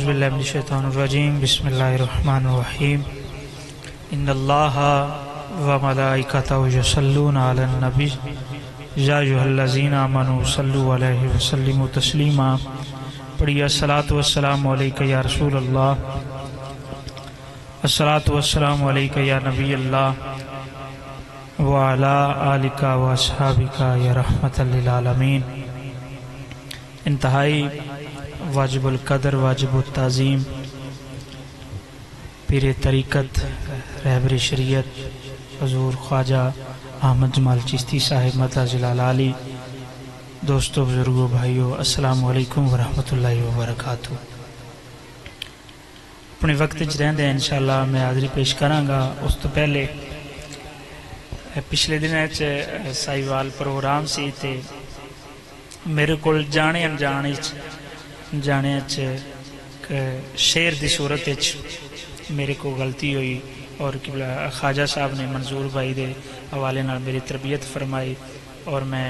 باللہ من الشیطان الرجیم بسم اللہ الرحمن الرحیم ان اللہ و ملائکتہ یصلون علی النبی یا ایھا الذین آمنوا صلوا علیہ وسلموا تسلیما. پڑھیے الصلاۃ والسلام علیک یا رسول اللہ، الصلاۃ والسلام علیک یا نبی اللہ وعلی آلک و اصحابک یا رحمۃ للعالمین. انتہائی واجب القدر، واجب التعظیم پیر طریقت رہبر شریعت حضور خواجہ احمد جمال چشتی صاحب مدد جلال علی. دوستو، بزرگو، بھائیو، السلام علیکم ورحمۃ اللہ وبرکاتہ. اپنے وقت رہندے ہیں انشاءاللہ میں حاضری پیش کراں گا. اس تو پہلے پچھلے دن سائیوال پروگرام سی تے میرے کول جانے شعر دی صورت میرے کو غلطی ہوئی اور خواجہ صاحب نے منظور بھائی دے حوالے نال میری تربیت فرمائی اور میں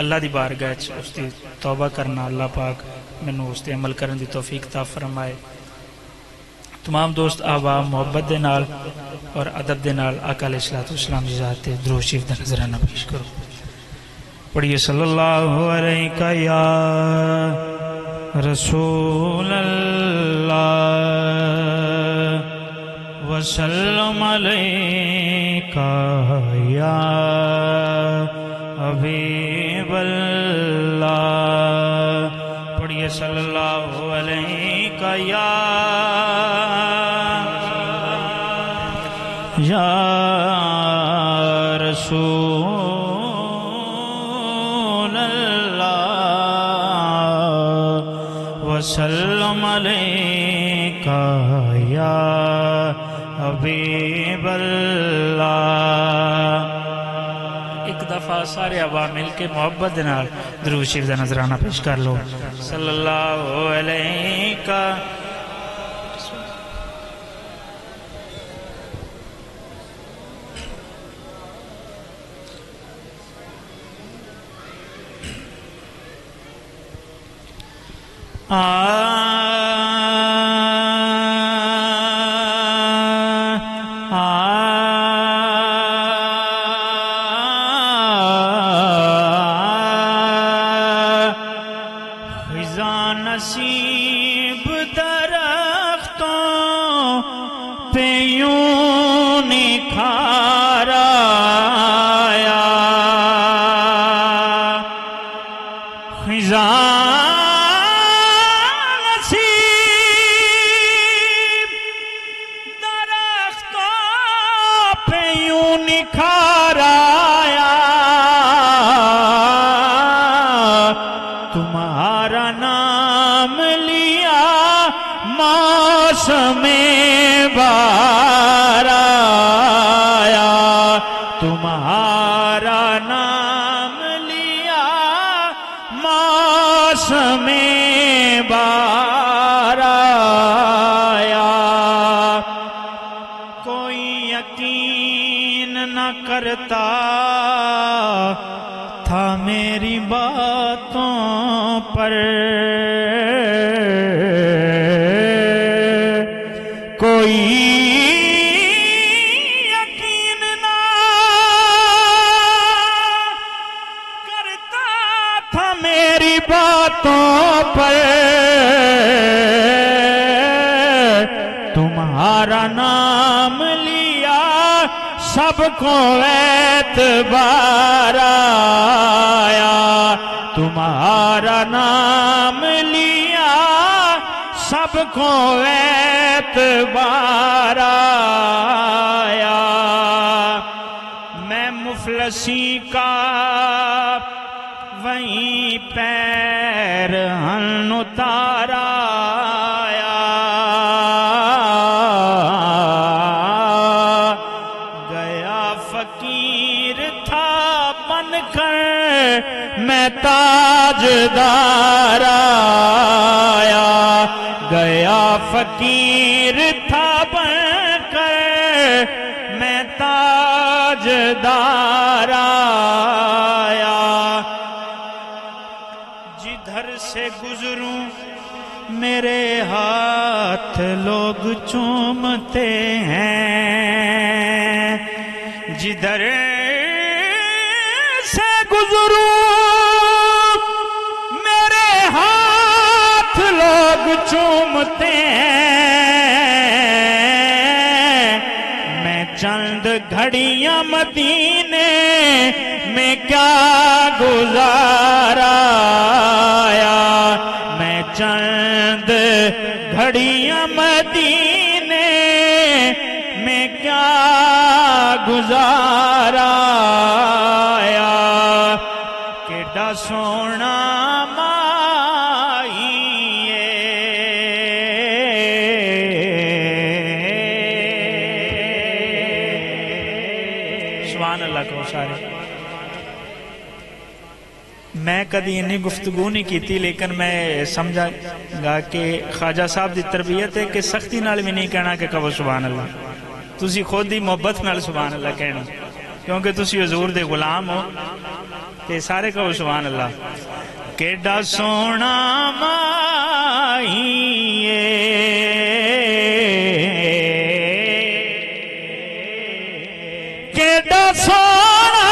اللہ دی بارگاہ اس دی توبہ کرنا، اللہ پاک مینوں اس تے عمل کرن دی توفیق عطا فرمائے. تمام دوست احباب محبت دے نال اور ادب دے نال آقا علیہ الصلوۃ والسلام دی ذات تے درود شریف دا نذرانہ پیش کرو. پڑھیے صلی اللہ علیہ یا رسول اللہ وسلم علیہ یا حبیب اللہ. پڑھیے صلی اللہ علیہ یا رسول وسلم علیک یا حبیب اللہ. ایک دفعہ سارے احباب مل کے محبت نال درود شریف دا نذرانہ پیش کر لو. صلی اللہ علیہ خزاں نصیب درختوں پہ یوں نکھار آیا، خزاں نکھار آیا. تمہارا نام لیا موسم بہار آیا، تمہارا نام لیا موسم بہار آیا. کوئی یقین نہ کرتا تھا میری باتوں پر، کوئی یقین نہ کرتا تھا میری باتوں پر. تمہارا نام لیا سب کو اعتبار آیا، تمہارا نام لیا سب کو اعتبار آیا. میں مفلسی کا وہیں پیر ہن اتارا آیا، فقیر تھا بن کر میں تاجدار آیا، گیا فقیر تھا بن کر میں تاجدار آیا. جدھر سے گزروں میرے ہاتھ ہاتھ لوگ چومتے ہیں، جدھر سے گزروں میرے ہاتھ لوگ چومتے ہیں، میں چند گھڑیاں مدینے میں کیا گزارایا، میں چند گھڑیاں مدینے میں کیا گزارایا، کیڈا سونا مائی سبحان اللہ کو سارے۔ میں کدی انی گفتگو نہیں کیتی، لیکن میں سمجھا گا کہ خواجہ صاحب دی تربیت ہے کہ سختی نال بھی نہیں کہنا کہ کہو سبحان اللہ، تسی خود ہی محبت نال سبحان اللہ کہنا، کیونکہ تسی حضور دے غلام ہو تے سارے کہو سبحان اللہ۔ کیڈا سونا مائی کیڈا سونا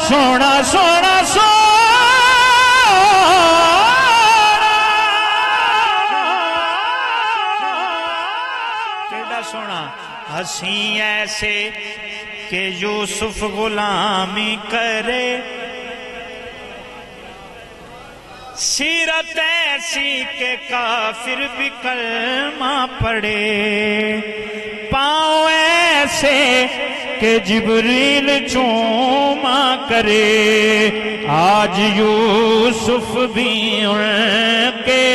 سونا سونا کیڈا سونا، ہنسی ایسے کہ یوسف غلامی کرے، سیرت ایسی کہ کافر بھی کلمہ پڑھے، پاؤں ایسے کہ جبریل چوما کرے، آج یوسف بھی ان کے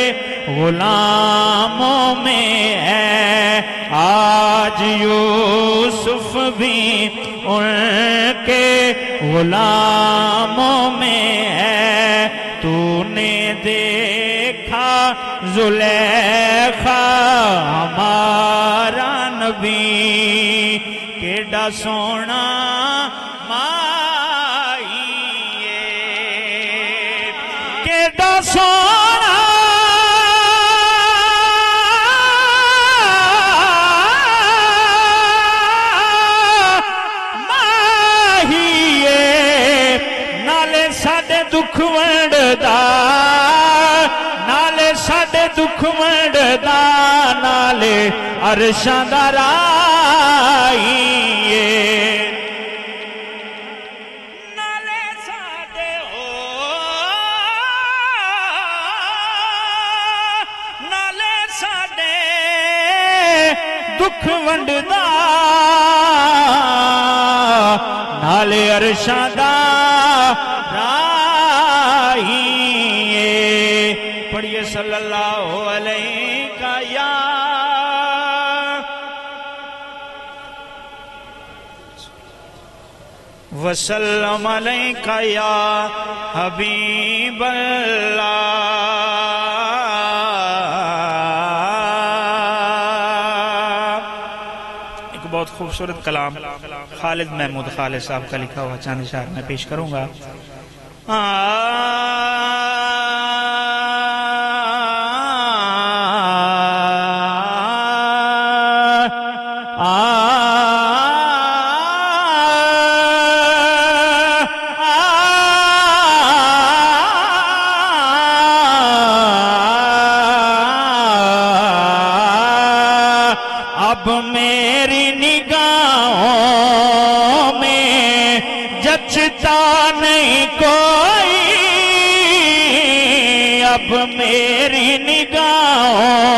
غلاموں میں ہے، آج یوسف بھی ان کے غلاموں میں ہے، تو نے دیکھا زلیخا ہمارا نبی، کیڈا سونا مائی کیڈا سونا ماہی نالے ساڈے دکھ ونڈدا، نالے ساڈے دکھ ونڈدا، نالے عرشاں دا رائی، نالے ساڈے نالے ساڈے دکھ ونڈدا، نالے عرشاں دا رائی، پڑھیے صلی اللہ علیہ یا وسلم علیک یا حبیب اللہ۔ ایک بہت خوبصورت کلام خالد محمود خالد صاحب کا لکھا ہوا چاند اشار میں پیش کروں گا۔ اب میری نگاہوں میں جچتا نہیں کوئی، اب میری نگاہوں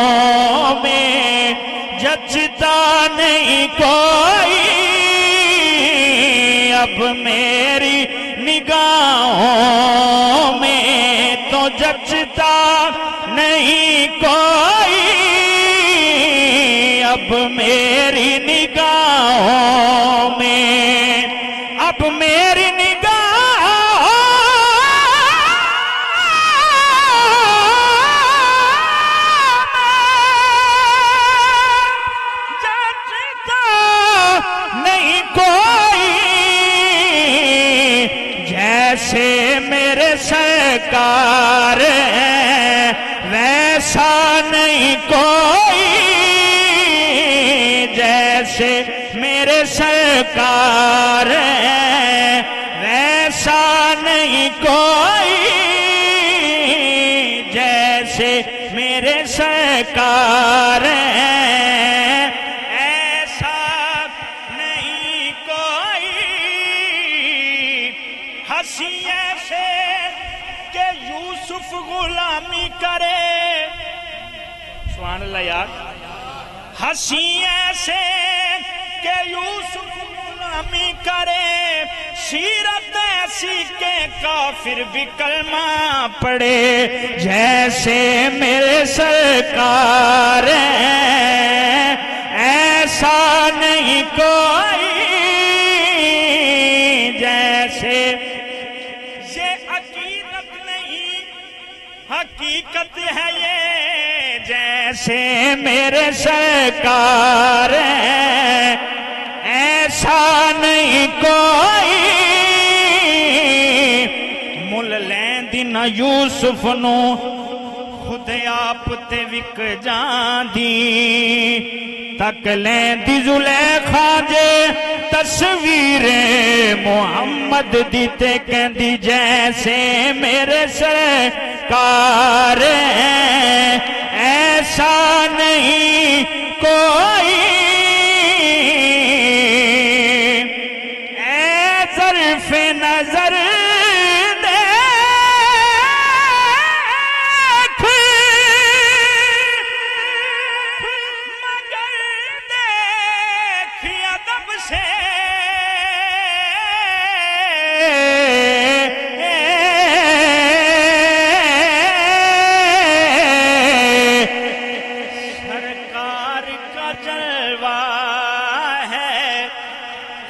میں جچتا نہیں کوئی، اب میری نگاہوں میں تو جچتا نہیں کوئی، اب میری نگاہوں اب میری نگاہ جچتا نہیں کوئی جیسے میرے سرکار ہیں ویسا نہیں کوئی جیسے میرے سرکار ہیں ویسا نہیں کوئی جیسے میرے سرکار ہیں ایسا نہیں کوئی ہنسی ایسے کہ یوسف غلامی کرے سبحان اللہ یار ہنسی ایسے کہ یوسف غلامی کرے سیرت ایسی کہ کافر بھی کلمہ پڑھے جیسے میرے سرکار ہیں ایسا نہیں کوئی جیسے یہ عقیدت نہیں حقیقت ہے یہ جیسے میرے سرکار ہیں ایسا نہیں کوئی مل لین دینا یوسف نو خود آپ تے وک جان دی تک لین دی زلیخا جے تصویر محمد دیتے کہندی جیسے میرے سرکار ہیں ایسا نہیں کوئی اے ظرف نظر دیکھ مگر دیکھ ادب سے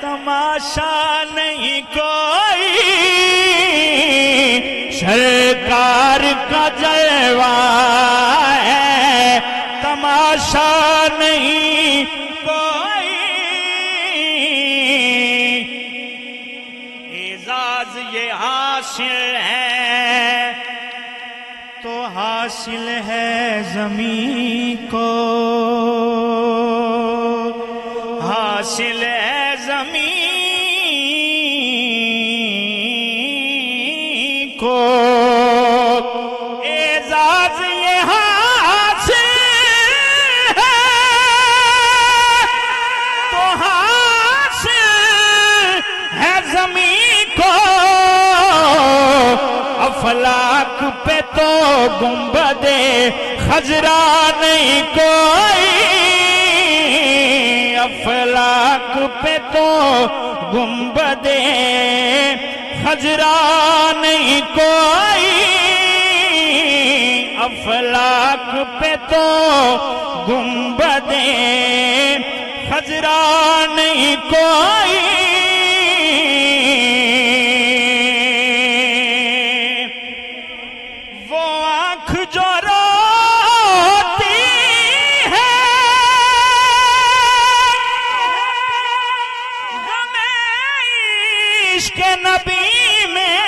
تماشا نہیں کوئی سرکار کا جلوہ ہے تماشا نہیں کوئی اعزاز یہ حاصل ہے تو حاصل ہے زمین کو حاصل ہے زمین کو اعزاز یہ حاصل ہے تو حاصل ہے زمین کو افلاک پہ تو گنبد خضرا نہیں کوئی افلاک پہ تو گنبد خضرا نہیں کوئی افلاک پہ تو گنبد خضرا نہیں کوئی وہ آنکھ جو روتی ہے غم عشق نبی میں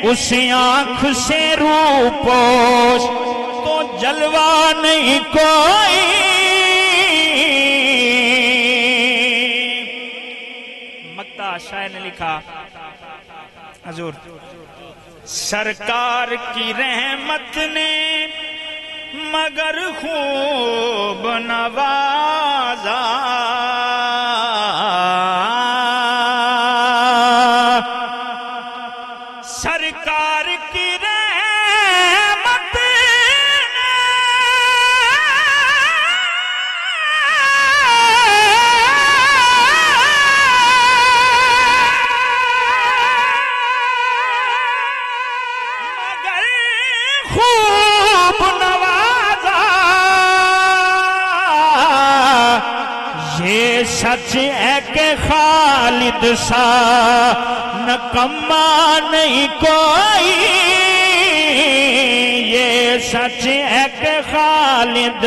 اسی آنکھ سے روپوش تو جلوہ نہیں کوئی مکتا شاعر نے لکھا حضور سرکار کی رحمت نے مگر خوب نوازا سرکار کی رحمت نے مگر خوب نوازا یہ سچ ہے کہ خالد سا نکما نہیں کوئی، یہ سچ ہے کہ خالد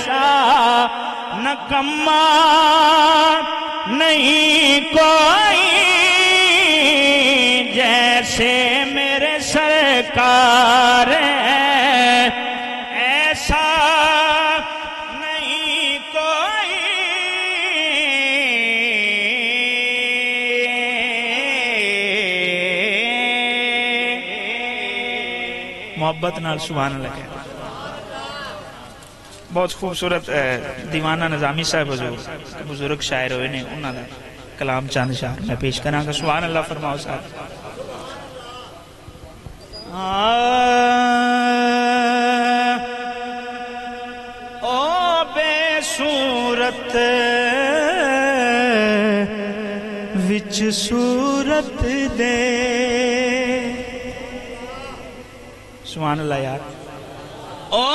سا نکما نہیں کوئی، جیسے میرے سرکار ہیں ایسا نہیں کوئی۔ محبت نال سبحان اللہ کہہ۔ بہت خوبصورت دیوانہ نظامی صاحب حضور بزرگ شاعر ہوئے نے، انہوں نے کلام چاند شاعر میں پیش کرنا گا، سبحان اللہ فرماؤ صاحب۔ او بے صورت وچ صورت دے، سبحان اللہ یار۔ او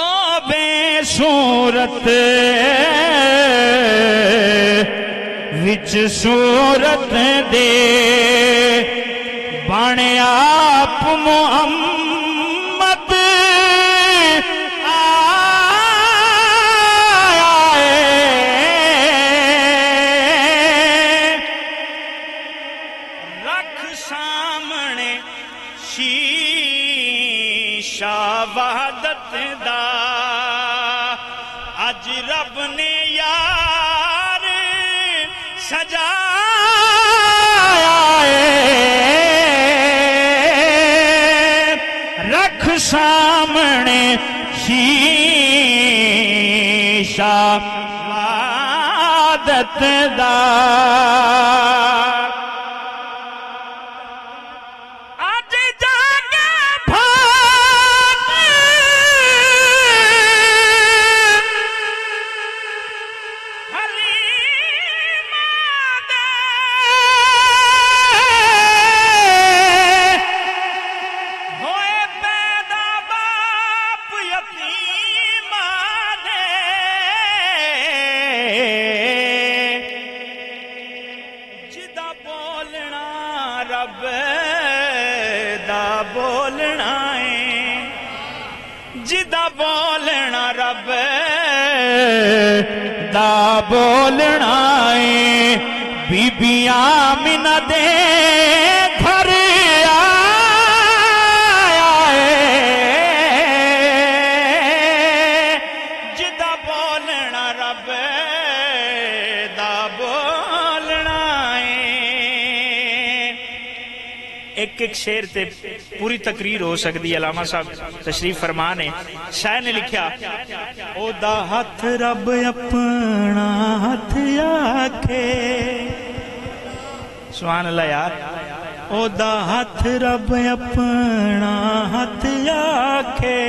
بے صورت وچ صورت دے، بن آپ محمد رکھ سامنے شیشہ وحدت دا، اج رب نے یار سجایا ہے، رکھ سامنے شیشہ وحدت دا، جدا بولنا رب دا بولنا ہے، بی بی آمنہ دے گھر آیا ہے، جدا بولنا رب دا بولنا ہے۔ ایک ایک شعر تے پوری تقریر ہو سکتی ہے، علامہ صاحب تشریف فرمان ہے، شاعر نے لکھا او دا ہاتھ رب اپنا ہاتھ آکھے، سبحان اللہ یار، او دا ہاتھ رب اپنا ہاتھ آکھے،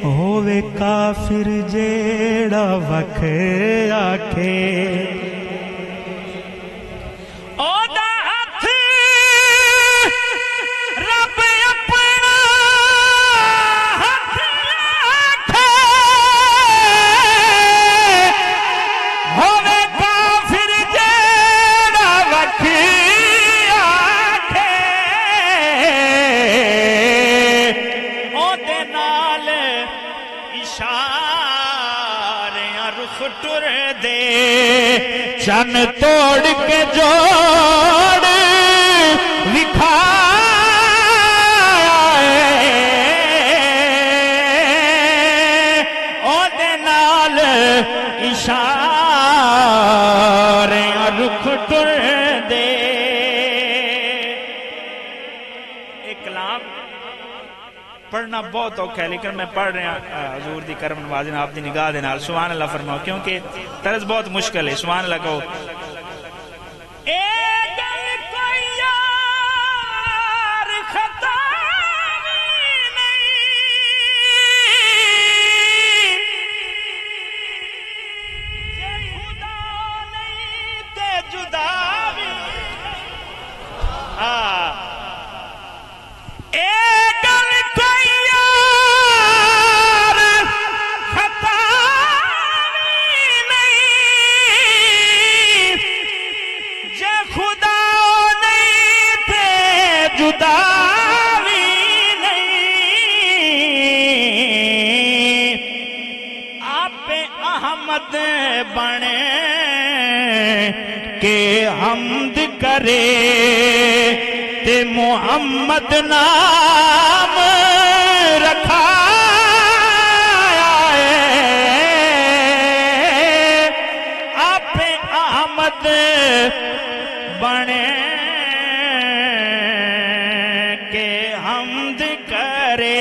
ہووے کافر جیڑا وکھ آکھے، ٹر دے چن توڑ کے جوڑ وکھایا او دے نال اشارے رخ ٹر دے۔ ایک کلام پڑھنا بہت اوکھا ہے، لیکن میں پڑھ رہا حضور دی کرم نوازی آپ دی نگاہ دے نال، سبحان اللہ فرماؤ، کیونکہ طرز بہت مشکل ہے، سبحان اللہ کہو۔ محمد بنے کہ حمد کرے تے محمد نام رکھا آپ احمد بنے کہ حمد کرے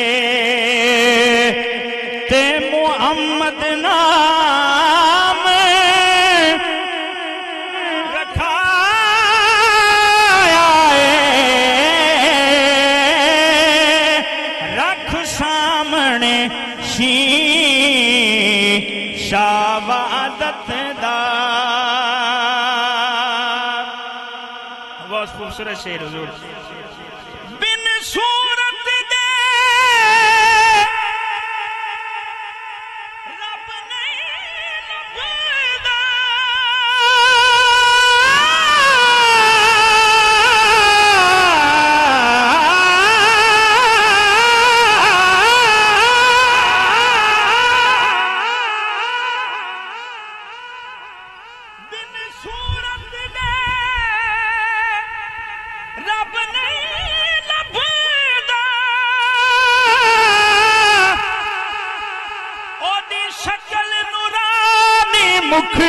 تے محمد نام رکھا رکھ سامنے شیشہ وعدت دا بہت خوبصورت شعر حضور بن صورت دے رب نہیں لبدا بن صورت دے رب نہیں لبدا او دی شکل نورانی مکھ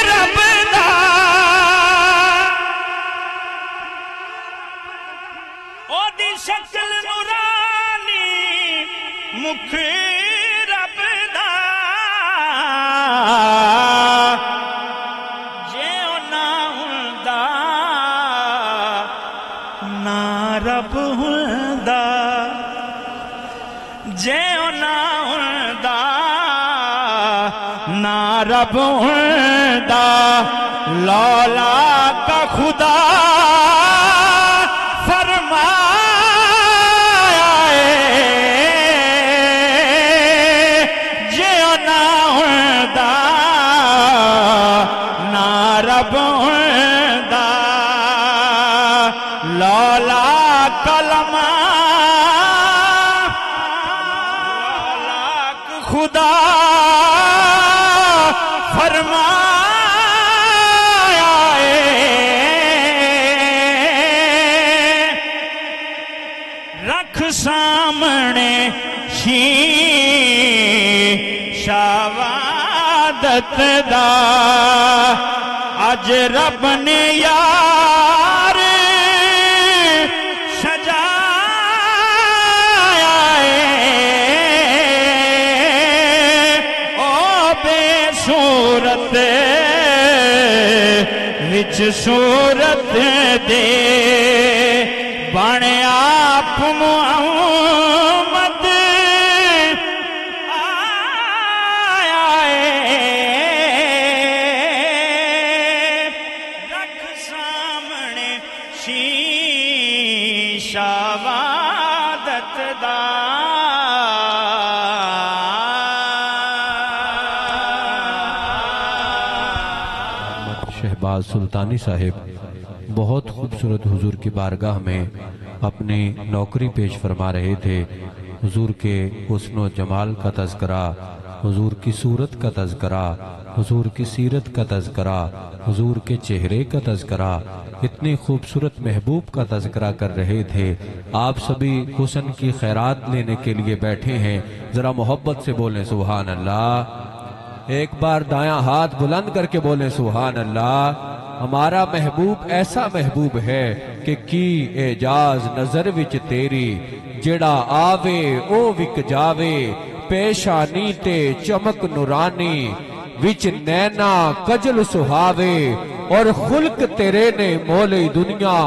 رب دا او دی شکل نورانی مکھ رب دا جے او نہ ہوندا نا رب ہوندا جے او نہ ہوندا نا رب ہوندا لولا کا خدا فرمایا جے او نہ ہوندا نا رب ہوندا لولا کلمہ لولا خدا فرمایا رکھ سامنے شیشہ وعدت دا اج رب نے یار سجایا او بے صورت وچ صورت دے بنے آپ محمد آیا رکھ سامنے شیشہ وعدت دا شہباز سلطانی صاحب بہت خوبصورت حضور کی بارگاہ میں اپنی نوکری پیش فرما رہے تھے حضور کے حسن و جمال کا تذکرہ حضور کی صورت کا تذکرہ حضور کی سیرت کا تذکرہ حضور کے چہرے کا تذکرہ اتنے خوبصورت محبوب کا تذکرہ کر رہے تھے آپ سبھی حسن کی خیرات لینے کے لیے بیٹھے ہیں ذرا محبت سے بولیں سبحان اللہ ایک بار دایاں ہاتھ بلند کر کے بولیں سبحان اللہ ہمارا محبوب ایسا محبوب ہے کہ کی اعجاز نظر وچ تیری جڑا آوے او وک جاوے پیشانی تے چمک نورانی وچ نینا کجل سہاوے اور خلق تیرے نے مولی دنیا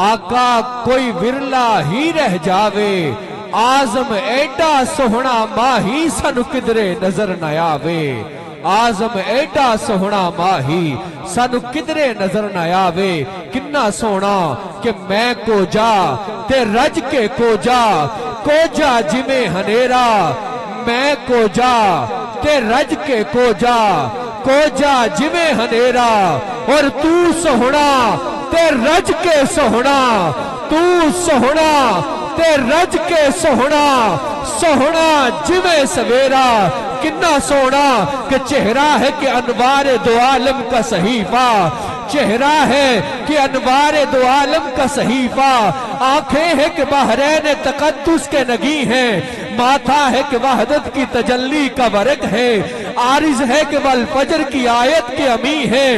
آقا کوئی ورلا ہی رہ جاوے آزم ایڈا سوہنا ماہی سنو کدرے نظر نہ آوے آزم ایڈا سوہنا ماہی سانو کدرے نظر نہ آوے کنا سونا کہ میں کو جا تے رج کے کو جا جمیں ہنیرا میں کو جا تے رج کے کو جا جمیں ہنیرا اور تو سوہنا تے رج کے سوہنا تو سوہنا تے رج کے سوہنا سوہنا جمیں سویرا کنا سونا کہ چہرہ ہے کہ انوار دو عالم کا صحیفہ، چہرہ ہے کہ انوار دو عالم کا صحیفہ، آنکھیں ہیں کہ بحرین تقدس کے نگی ہیں، ماتھا ہے کہ وحدت کی تجلی کا ورق ہے، عارض ہے کہ والفجر کی آیت کے امی ہے،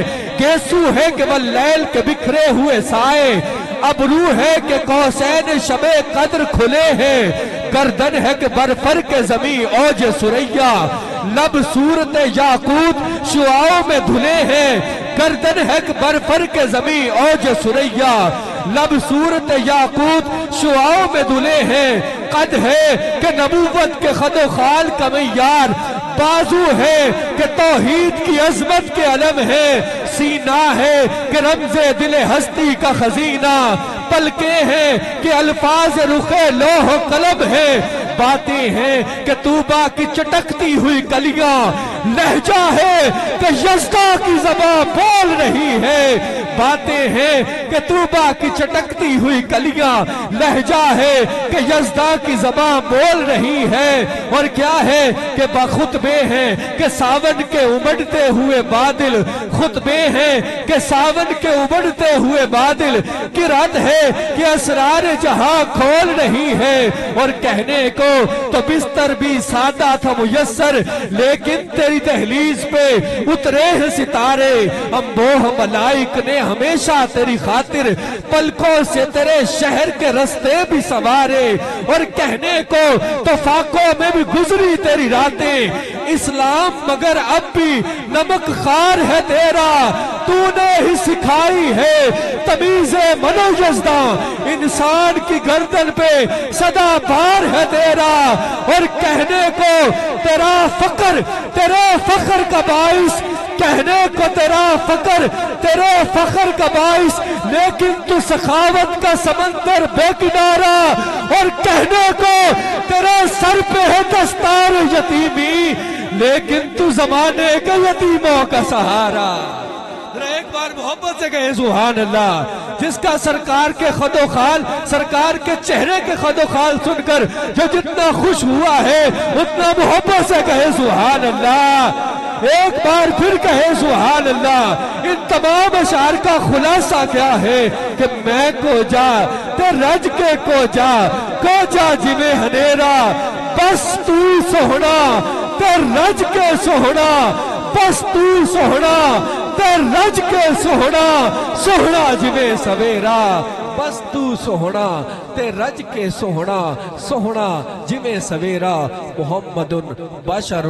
گیسو ہے کہ واللیل کے بکھرے ہوئے سائے، ابرو ہے کہ قوسین شب قدر کھلے ہیں، گردن ہے کہ برفر کے زمین اوج سریا، لب صورت یاقوت شعاؤں میں دھلے ہیں، گردن ہے کہ برفر کے زمین اوج سریا، لب صورت یاقوت شعاؤں میں دھلے ہیں، قد ہے کہ نبوت کے خد و خال کا معیار، بازو ہے کہ توحید کی عظمت کے علم ہے، سینہ ہے کہ رمز دل ہستی کا خزینہ، پلکیں ہیں کہ الفاظ رخ لوح و قلم ہے، باتیں ہیں کہ طوبہ کی چٹکتی ہوئی کلیاں، لہجہ ہے کہ یزدہ کی زبان بول رہی ہے، باتیں ہیں کہ طوبہ کی چٹکتی ہوئی کلیاں، لہجہ ہے کہ یزدہ کی زبان بول رہی ہے، اور کیا ہے کہ خطبے ہیں کہ ساون کے امڑتے ہوئے بادل، خطبے ہیں کہ ساون کے امڑتے ہوئے بادل، قرأت ہے کہ اسرار جہاں کھول رہی ہے، اور کہنے کو تو بستر بھی سادہ تھا میسر، لیکن تیری دہلیز پہ اترے ہیں ستارے، انبوہ ملائک نے ہمیشہ تیری خاطر پلکوں سے تیرے شہر کے رستے بھی سوارے، اور کہنے کو تو فاقوں میں بھی گزری تیری راتیں، اسلام مگر اب بھی نمک خار ہے تیرا، تو نے ہی سکھائی ہے تمیز منو یزداں، انسان کی گردن پہ صدا بار ہے تیرا، اور کہنے کو تیرا فخر کا باعث، کہنے کو تیرا فخر تیرے فخر کا باعث، لیکن تو سخاوت کا سمندر بے کنارہ، اور کہنے کو تیرے سر پہ ہے دستار یتیمی، لیکن تو زمانے کے یتیموں کا سہارا۔ ایک بار محبت سے کہے سبحان اللہ، جس کا سرکار کے خد و خال، سرکار کے چہرے کے خد و خال سن کر جو جتنا خوش ہوا ہے اتنا محبت سے کہے سبحان اللہ، ایک بار پھر کہے سبحان اللہ۔ ان تمام اشعار کا خلاصہ کیا ہے کہ میں کو جا تے رج کے کو جا جویں ہنیرا، بس تو سوہنا تے رج کے سوہنا، بس تو سوہنا تے رج کے سوہنا جویں سویرا، بس تو سوہنا تے رج کے سوہنا جویں سویرا، محمد بشر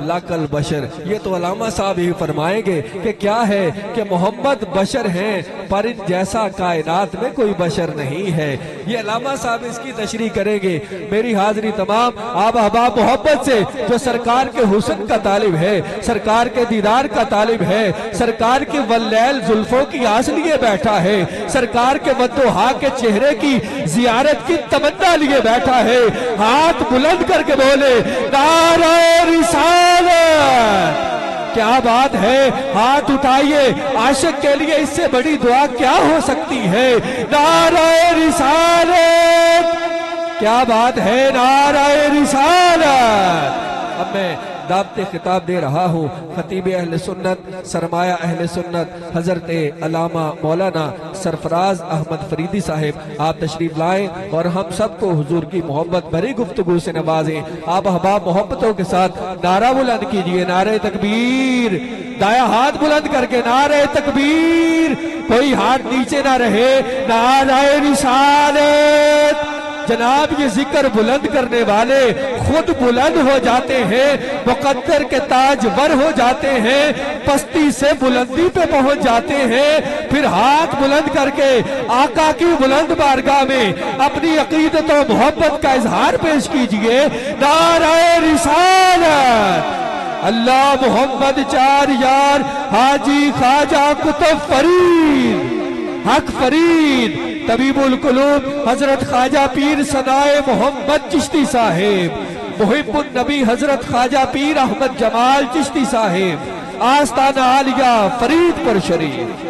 لاکل بشر۔ یہ تو علامہ صاحب ہی فرمائیں گے کہ کیا ہے کہ محمد بشر ہیں، پر ان جیسا کائنات میں کوئی بشر نہیں ہے۔ یہ علامہ صاحب اس کی تشریح کریں گے۔ میری حاضری تمام آب احباب محبت سے جو سرکار کے حسن کا طالب ہے، سرکار کے دیدار کا طالب ہے، سرکار کی واللیل زلفوں کی آس لیے بیٹھا ہے، سرکار کے ودوہا کے چہرے کی زیارت کی تمنا لیے بیٹھا ہے، ہاتھ بلند کر کے بولے نعرہ رسالت۔ کیا بات ہے، ہاتھ اٹھائیے، عاشق کے لیے اس سے بڑی دعا کیا ہو سکتی ہے؟ نعرہ رسالت، کیا بات ہے، نعرہ رسالت۔ اب میں دعوت خطاب دے رہا ہوں خطیب اہل سنت، سرمایہ اہل سنت، حضرت علامہ مولانا سرفراز احمد فریدی صاحب، آپ تشریف لائیں اور ہم سب کو حضور کی محبت بھری گفتگو سے نوازیں۔ آپ احباب محبتوں کے ساتھ نعرہ بلند کیجئے، نعرہ تکبیر، دایاں ہاتھ بلند کر کے نعرہ تکبیر، کوئی ہاتھ نیچے نہ رہے، نعرہ رسالت۔ جناب یہ ذکر بلند کرنے والے خود بلند ہو جاتے ہیں، مقدر کے تاجور ہو جاتے ہیں، پستی سے بلندی پہ پہنچ جاتے ہیں، پھر ہاتھ بلند کر کے آقا کی بلند بارگاہ میں اپنی عقیدت و محبت کا اظہار پیش کیجئے۔ نعرہ رسالت، اللہ محمد چار یار، حاجی خواجہ قطب فرید، حق فرید، طبیب القلوب حضرت خواجہ پیر ثنائے محمد چشتی صاحب، محب النبی حضرت خواجہ پیر احمد جمال چشتی صاحب، آستانہ عالیہ فرید پر شریف۔